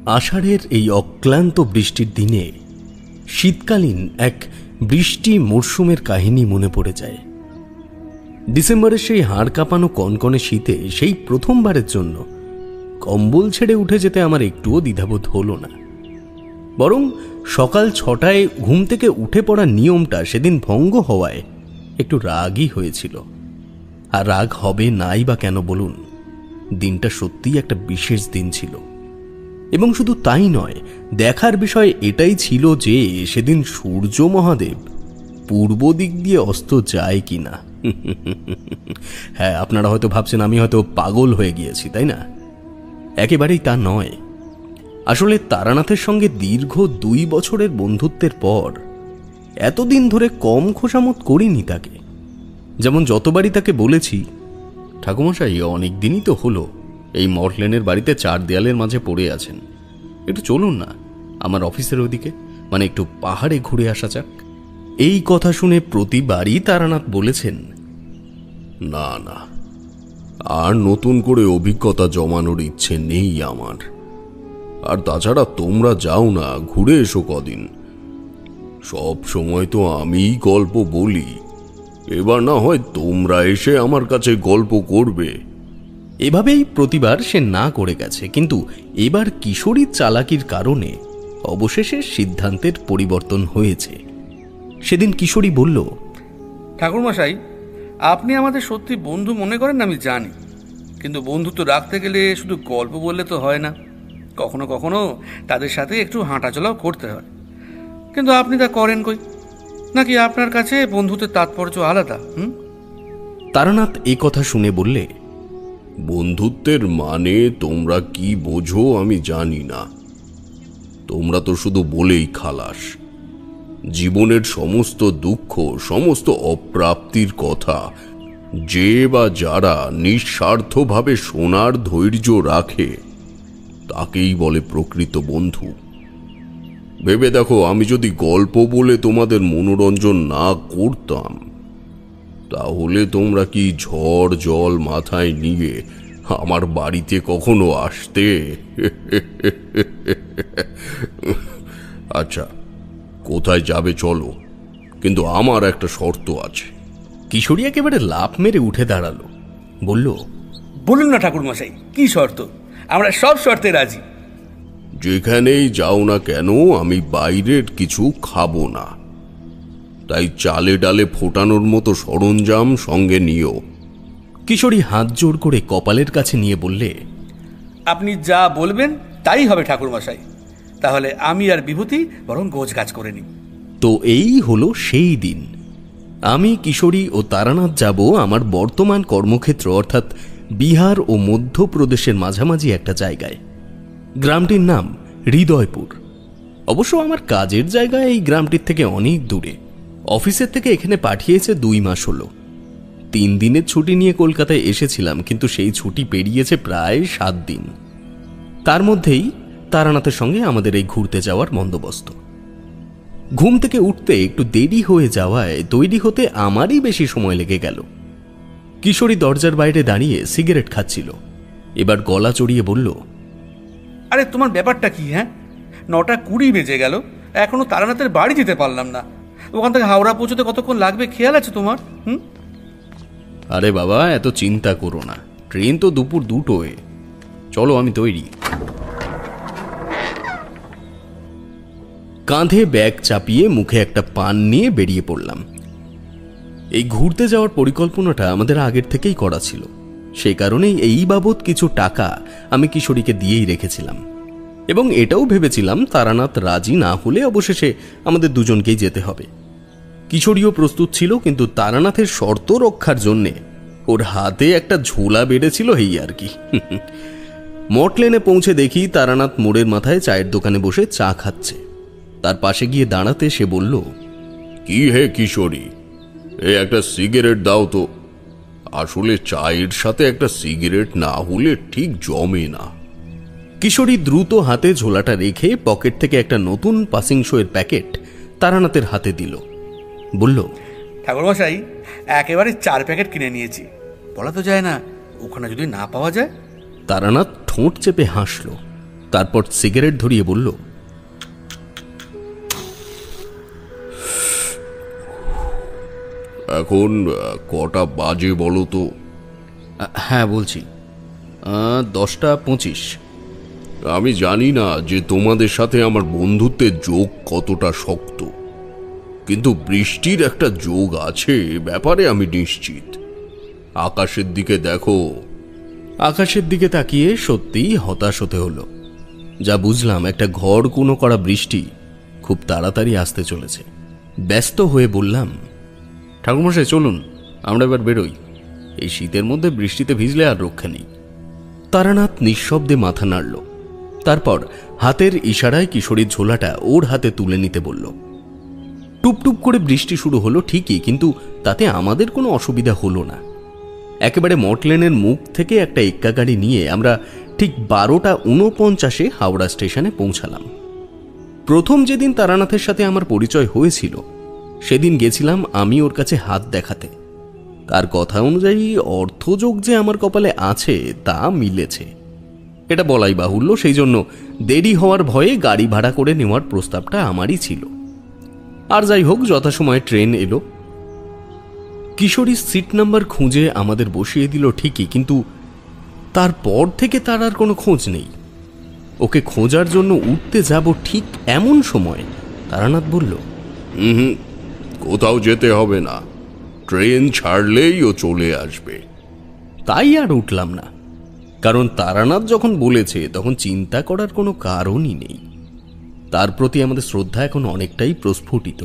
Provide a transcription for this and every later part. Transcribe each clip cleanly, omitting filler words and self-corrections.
আষাঢ়ের এই অক্লান্ত বৃষ্টির দিনে শীতকালীন এক বৃষ্টি মরশুমের কাহিনী মনে পড়ে যায়। ডিসেম্বরের সেই হাড় কাঁপানো কনকনে শীতে সেই প্রথমবারের জন্য কম্বল ছেড়ে উঠে যেতে আমার একটুও দ্বিধাবোধ হলো না। বরং সকাল 6টায় ঘুম থেকে উঠে পড়ার নিয়মটা সেদিন ভঙ্গ হওয়ায় একটু রাগই হয়েছিল। আর রাগ হবে নাই বা কেন বলুন, দিনটা সত্যিই একটা বিশেষ দিন ছিল। এবং শুধু তাই নয়, দেখার বিষয় এটাই ছিল যে সেদিন সূর্য মহাদেব পূর্ব দিক দিয়ে অস্ত যায় কিনা। হ্যাঁ, আপনারা হয়তো ভাবছেন আমি হয়তো পাগল হয়ে গিয়েছি, তাই না? একেবারেই তা নয়। আসলে তারানাথের সঙ্গে দীর্ঘ 2 বছরের বন্ধুত্বের পর এতদিন ধরে কম খোশামত করিনি তাকে। যেমন যতবারই তাকে বলেছি, ঠাকুমশাই অনেক দিনই তো হলো এই মর্টল্যান্ডের বাড়িতে 4 দেয়ালের মাঝে পড়ে আছেন, একটু চলুন না আমার অফিসের ওদিকে, মানে একটু পাহাড়ে ঘুরে আসা যাক। এই কথা শুনে প্রতিবারই তারানাথ বলেছেন, না না, আর নতুন করে অভিজ্ঞতা জমানোর ইচ্ছে নেই আমার। আর তাছাড়া তোমরা যাও না, ঘুরে এসো কদিন। সব সময় তো আমিই গল্প বলি, এবার না হয় তোমরা এসে আমার কাছে গল্প করবে। এভাবেই প্রতিবার সে না করে গেছে, কিন্তু এবার কিশোরীর চালাকির কারণে অবশেষে সিদ্ধান্তের পরিবর্তন হয়েছে। সেদিন কিশোরী বলল, ঠাকুরমশাই, আপনি আমাদের সত্যি বন্ধু মনে করেন আমি জানি, কিন্তু বন্ধুত্ব রাখতে গেলে শুধু গল্প বললে তো হয় না, কখনো কখনো তাদের সাথে একটু হাঁটাচলাও করতে হয়। কিন্তু আপনি তা করেন কই? নাকি আপনার কাছে বন্ধুত্বের তাৎপর্য আলাদা? তারানাথ এ কথা শুনে বললে, বন্ধুত্বের মানে তোমরা কি বোঝো আমি জানি না। তোমরা তো শুধু বলেই খালাস। জীবনের সমস্ত দুঃখ, সমস্ত অপ্রাপ্তির কথা যে বা যারা নিঃস্বার্থভাবে শোনার ধৈর্য রাখে তাকেই বলে প্রকৃত বন্ধু। ভেবে দেখো, আমি যদি গল্প বলে তোমাদের মনোরঞ্জন না করতাম, তাহলে তোমরা কি ঝড় জল মাথায় নিয়ে আমার বাড়িতে কখনো আসতে? আচ্ছা, কোথায় যাবে চলো, কিন্তু আমার একটা শর্ত আছে। কিশোরী একেবারে লাফ মেরে উঠে দাঁড়ালো, বলল, বলুন না ঠাকুরমশাই, কি শর্ত? আমরা সব শর্তে রাজি। যেখানেই যাও না কেন আমি বাইরের কিছু খাবো না, তাই চালে ডালে ফোটানোর মতো সরঞ্জাম সঙ্গে নিও। কিশোরী হাত জোর করে কপালের কাছে নিয়ে বললে, আপনি যা বলবেন তাই হবে ঠাকুরমশাই। তাহলে আমি আর বিভূতি বরং গোছগাছ করে নিই। তো এই হলো সেই দিন। আমি, কিশোরী ও তারানাথ যাব আমার বর্তমান কর্মক্ষেত্র, অর্থাৎ বিহার ও মধ্যপ্রদেশের মাঝামাঝি একটা জায়গায়। গ্রামটির নাম হৃদয়পুর। অবশ্য আমার কাজের জায়গা এই গ্রামটির থেকে অনেক দূরে। অফিসের থেকে এখানে পাঠিয়েছে 2 মাস হলো। 3 দিনের ছুটি নিয়ে কলকাতায় এসেছিলাম, কিন্তু সেই ছুটি পেরিয়েছে প্রায় 7 দিন। তার মধ্যেই তারানাথের সঙ্গে আমাদের এই ঘুরতে যাওয়ার বন্দোবস্ত। ঘুম থেকে উঠতে একটু দেরি হয়ে যাওয়ায় তৈরি হতে আমারই বেশি সময় লেগে গেল। কিশোরী দরজার বাইরে দাঁড়িয়ে সিগারেট খাচ্ছিল। এবার গলা চড়িয়ে বলল, আরে তোমার ব্যাপারটা কি? 9:20 বেজে গেল, এখনো তারানাথের বাড়ি যেতে পারলাম না। ওখান থেকে হাওড়া পৌঁছতে কতক্ষণ লাগবে খেয়াল আছে তোমার? আরে বাবা, এত চিন্তা করো না, ট্রেন তো দুপুর 2টোয়। চলো, আমি তৈরি। কাঁধে ব্যাগ চাপিয়ে মুখে একটা পান নিয়ে বেরিয়ে পড়লাম। এই ঘুরতে যাওয়ার পরিকল্পনাটা আমাদের আগের থেকেই করা ছিল, সেই কারণেই এই বাবদ কিছু টাকা আমি কিশোরীকে দিয়েই রেখেছিলাম। এবং এটাও ভেবেছিলাম তারানাথ রাজি না হলে অবশেষে আমাদের দুজনকেই যেতে হবে। কিশোরীও প্রস্তুত ছিল, কিন্তু তারানাথের শর্ত রক্ষার জন্যে ওর হাতে একটা ঝোলা বেড়েছিল, এই আর কি। মর্টল্যান্ডে পৌঁছে দেখি তারানাথ মোড়ের মাথায় চায়ের দোকানে বসে চা খাচ্ছে। তার পাশে গিয়ে দাঁড়াতে সে বলল, কি হে কিশোরী, একটা সিগারেট দাও তো। আসলে চায়ের সাথে একটা সিগারেট না হলে ঠিক জমে না। কিশোরী দ্রুত হাতে ঝোলাটা রেখে পকেট থেকে একটা নতুন পাসিং শোয়ের প্যাকেট তারানাথের হাতে দিল। বলল, ঠাকুরমশাই, একেবারে 4 প্যাকেট কিনে নিয়েছি। বলা তো যায় না, ওখানে যদি না পাওয়া যায়। তারানাথ ঠোঁট চেপে হাসল। তারপর সিগারেট ধরিয়ে বলল, এখন কটা বাজে বলো তো? হ্যাঁ বলছি, 10:25। আমি জানি না যে তোমাদের সাথে আমার বন্ধুত্বের যোগ কতটা শক্ত, কিন্তু বৃষ্টির একটা যোগ আছে ব্যাপারে আমি নিশ্চিত। আকাশের দিকে দেখো। আকাশের দিকে তাকিয়ে সত্যিই হতাশ হতে হলো। যা বুঝলাম, একটা ঘর কুনো করা বৃষ্টি খুব তাড়াতাড়ি আসতে চলেছে। ব্যস্ত হয়ে বললাম, ঠাকুরমশাই চলুন, আমরা এবার বেরোই। এই শীতের মধ্যে বৃষ্টিতে ভিজলে আর রক্ষা নেই। তারানাথ নিঃশব্দে মাথা নাড়ল। তারপর হাতের ইশারায় কিশোরীর ঝোলাটা ওর হাতে তুলে নিতে বলল। টুপটুপ করে বৃষ্টি শুরু হলো ঠিকই, কিন্তু তাতে আমাদের কোনো অসুবিধা হলো না। একেবারে মটলেনের মুখ থেকে একটা এক্কা গাড়ি নিয়ে আমরা ঠিক 12:49 হাওড়া স্টেশনে পৌঁছালাম। প্রথম যেদিন তারানাথের সাথে আমার পরিচয় হয়েছিল, সেদিন গেছিলাম আমি ওর কাছে হাত দেখাতে। তার কথা অনুযায়ী অর্থযোগ যে আমার কপালে আছে তা মিলেছে, এটা বলাই বাহুল্য। সেই জন্য দেরি হওয়ার ভয়ে গাড়ি ভাড়া করে নেওয়ার প্রস্তাবটা আমারই ছিল। আর যাই হোক, যথাসময়ে ট্রেন এলো। কিশোরীর সিট নাম্বার খুঁজে আমাদের বসিয়ে দিল ঠিকই, কিন্তু তারপর থেকে তার আর কোনো খোঁজ নেই। ওকে খোঁজার জন্য উঠতে যাব ঠিক এমন সময় তারানাথ বলল, কোথাও যেতে হবে না, ট্রেন ছাড়লেই ও চলে আসবে। তাই আর উঠলাম না, কারণ তারানাথ যখন বলেছে তখন চিন্তা করার কোনো কারণই নেই। তার প্রতি আমাদের শ্রদ্ধা এখন অনেকটাই প্রস্ফুটিত।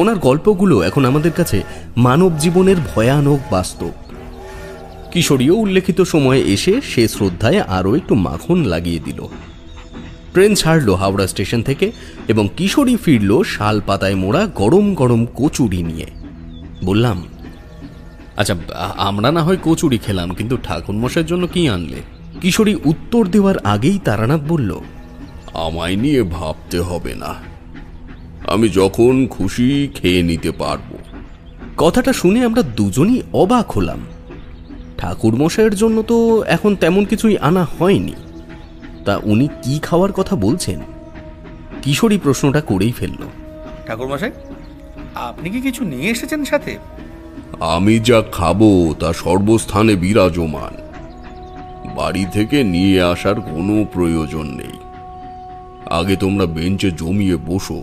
ওনার গল্পগুলো এখন আমাদের কাছে মানব জীবনের ভয়ানক বাস্তব। কিশোরীও উল্লেখিত সময়ে এসে সে শ্রদ্ধায় আরও একটু মাখন লাগিয়ে দিল। ট্রেন ছাড়ল হাওড়া স্টেশন থেকে এবং কিশোরী ফিরল শাল পাতায় মোড়া গরম গরম কচুরি নিয়ে। বললাম, আচ্ছা আমরা না হয় কচুরি খেলাম, কিন্তু ঠাকুরমশাইয়ের জন্য কি আনলে? কিশোরী উত্তর দেওয়ার আগেই তারানাথ বলল, আমায় নিয়ে ভাবতে হবে না, আমি যখন খুশি খেয়ে নিতে পারবো। কথাটা শুনে আমরা দুজনই অবাক হলাম। ঠাকুরমশাইয়ের জন্য তো এখন তেমন কিছুই আনা হয়নি, তা উনি কি খাওয়ার কথা বলছেন? কিশোরী প্রশ্নটা করেই ফেলল। ঠাকুরমশাই, আপনি কি কিছু নিয়ে এসেছেন সাথে? আমি যা খাবো তা সর্বস্থানে বিরাজমান, বাড়ি থেকে নিয়ে আসার কোনো প্রয়োজন নেই। আগে তোমরা বেঞ্চে জমিয়ে বসো,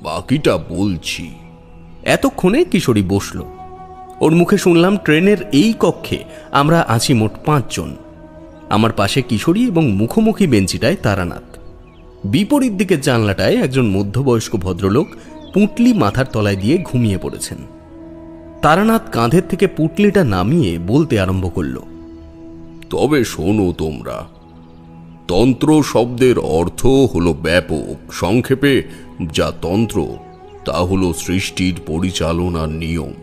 বাকিটা বলছি। এতক্ষণে কিশোরী বসল। ওর মুখে শুনলাম ট্রেনের এই কক্ষে আমরা আছি মোট 5 জন। আমার পাশে কিশোরী এবং মুখোমুখি বেঞ্চিটায় তারানাথ। বিপরীত দিকের জানলাটায় একজন মধ্যবয়স্ক ভদ্রলোক পুঁটলি মাথার তলায় দিয়ে ঘুমিয়ে পড়েছেন। তারানাথ কাঁধের থেকে পুঁটলিটা নামিয়ে বলতে আরম্ভ করল, তবে শোনো তোমরা, তন্ত্র শব্দের অর্থ হলো ব্যাপক। সংক্ষেপে যা তন্ত্র তা হলো সৃষ্টির পরিচালনার নিয়ম।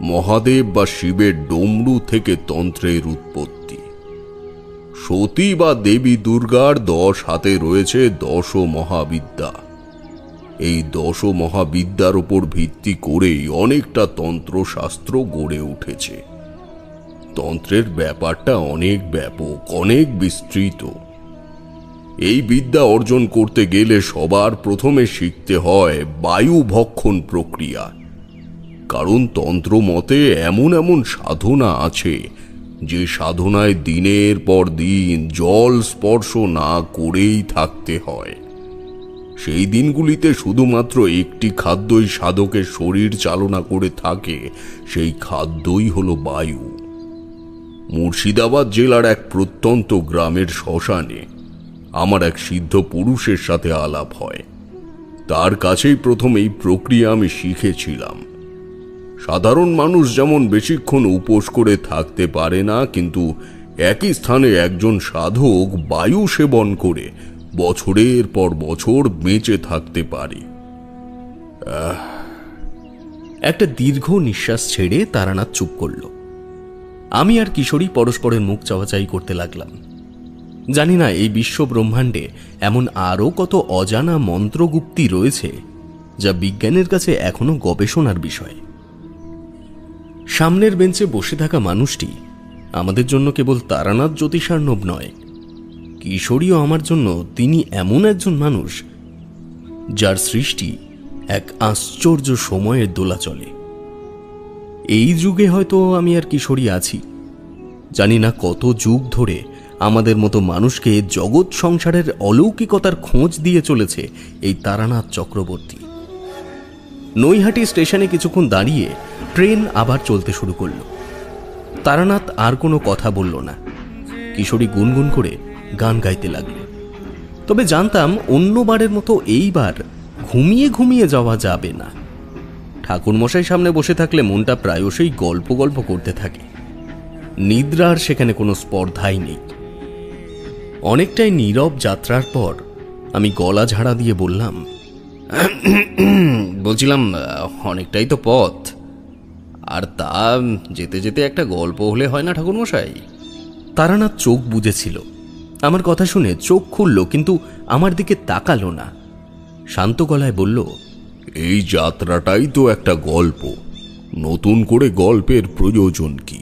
মহাদেব বা শিবের ডমরু থেকে তন্ত্রের উৎপত্তি। সতী বা দেবী দুর্গার 10 হাতে রয়েছে 10 মহাবিদ্যা। এই 10 মহাবিদ্যার উপর ভিত্তি করেই অনেকটা তন্ত্রশাস্ত্র গড়ে উঠেছে। তন্ত্রের ব্যাপারটা অনেক ব্যাপক, অনেক বিস্তৃত। এই বিদ্যা অর্জন করতে গেলে সবার প্রথমে শিখতে হয় বায়ু ভক্ষণ প্রক্রিয়া। কারণ তন্ত্র মতে এমন এমন সাধনা আছে যে সাধনায় দিনের পর দিন জল স্পর্শ না করেই থাকতে হয়। সেই দিনগুলিতে শুধুমাত্র একটি খাদ্যই সাধকের শরীর চালনা করে থাকে, সেই খাদ্যই হলো বায়ু। মুর্শিদাবাদ জেলার এক প্রত্যন্ত গ্রামের শ্মশানে আমার এক সিদ্ধ পুরুষের সাথে আলাপ হয়। তার কাছেই প্রথম এই প্রক্রিয়া আমি শিখেছিলাম। সাধারণ মানুষ যেমন বেশিক্ষণ উপোস করে থাকতে পারে না, কিন্তু একই স্থানে একজন সাধক বায়ু সেবন করে বছরের পর বছর বেঁচে থাকতে পারে। একটা দীর্ঘ নিঃশ্বাস ছেড়ে তারানাথ চুপ করল। আমি আর কিশোরী পরস্পরের মুখ চাওয়াচাই করতে লাগলাম। জানি না এই বিশ্ব ব্রহ্মাণ্ডে এমন আরও কত অজানা মন্ত্রগুপ্তি রয়েছে যা বিজ্ঞানের কাছে এখনো গবেষণার বিষয়। সামনের বেঞ্চে বসে থাকা মানুষটি আমাদের জন্য কেবল তারানাথ জ্যোতিষার্ণব নয়, কিশোরীও আমার জন্য তিনি এমন একজন মানুষ যার সৃষ্টি এক আশ্চর্য সময়ের দোলাচলে। এই যুগে হয়তো আমি আর কিশোরী আছি, জানি না কত যুগ ধরে আমাদের মতো মানুষকে জগৎ সংসারের অলৌকিকতার খোঁজ দিয়ে চলেছে এই তারানাথ চক্রবর্তী। নৈহাটি স্টেশনে কিছুক্ষণ দাঁড়িয়ে ট্রেন আবার চলতে শুরু করল। তারানাথ আর কোনো কথা বলল না। কিশোরী গুনগুন করে গান গাইতে লাগল। তবে জানতাম অন্যবারের মতো এইবার ঘুমিয়ে ঘুমিয়ে যাওয়া যাবে না। ঠাকুরমশাই সামনে বসে থাকলে মনটা প্রায়শই গল্প গল্প করতে থাকে। নিদ্রার সেখানে কোনো স্পর্ধাই নেই। অনেকটাই নীরব যাত্রার পর আমি গলা ঝাড়া দিয়ে বললাম, বলছিলাম অনেকটাই তো পথ, আর তা যেতে যেতে একটা গল্প হলে হয় না ঠাকুরমশাই? তারানাথ চোখ বুজেছিল। আমার কথা শুনে চোখ খুলল, কিন্তু আমার দিকে তাকালো না। শান্ত গলায় বলল, এই যাত্রাটাই তো একটা গল্প, নতুন করে গল্পের প্রয়োজন কি?